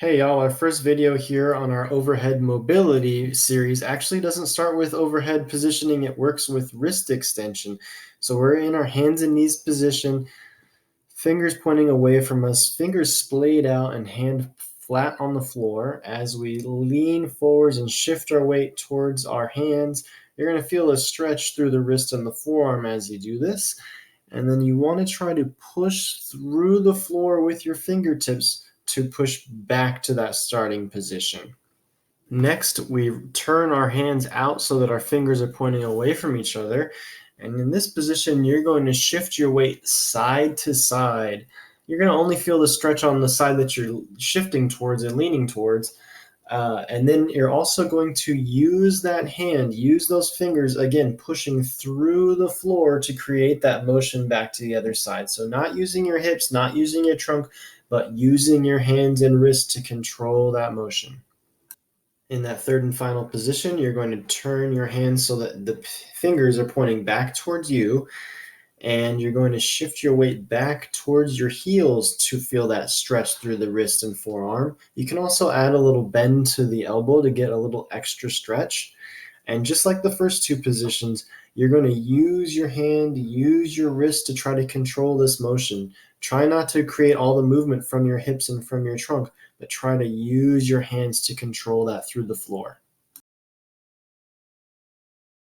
Hey y'all, our first video here on our overhead mobility series actually doesn't start with overhead positioning, it works with wrist extension. So we're in our hands and knees position, fingers pointing away from us, fingers splayed out and hand flat on the floor. As we lean forwards and shift our weight towards our hands, you're going to feel a stretch through the wrist and the forearm as you do this. And then you want to try to push through the floor with your fingertips to push back to that starting position. Next, we turn our hands out so that our fingers are pointing away from each other. And in this position, you're going to shift your weight side to side. You're going to only feel the stretch on the side that you're shifting towards and leaning towards. And then you're also going to use that hand, use those fingers, again, pushing through the floor to create that motion back to the other side. So not using your hips, not using your trunk, but using your hands and wrists to control that motion. In that third and final position, you're going to turn your hands so that the fingers are pointing back towards you, and you're going to shift your weight back towards your heels to feel that stretch through the wrist and forearm. You can also add a little bend to the elbow to get a little extra stretch. And just like the first two positions, you're going to use your hand, use your wrist to try to control this motion. Try not to create all the movement from your hips and from your trunk, but try to use your hands to control that through the floor.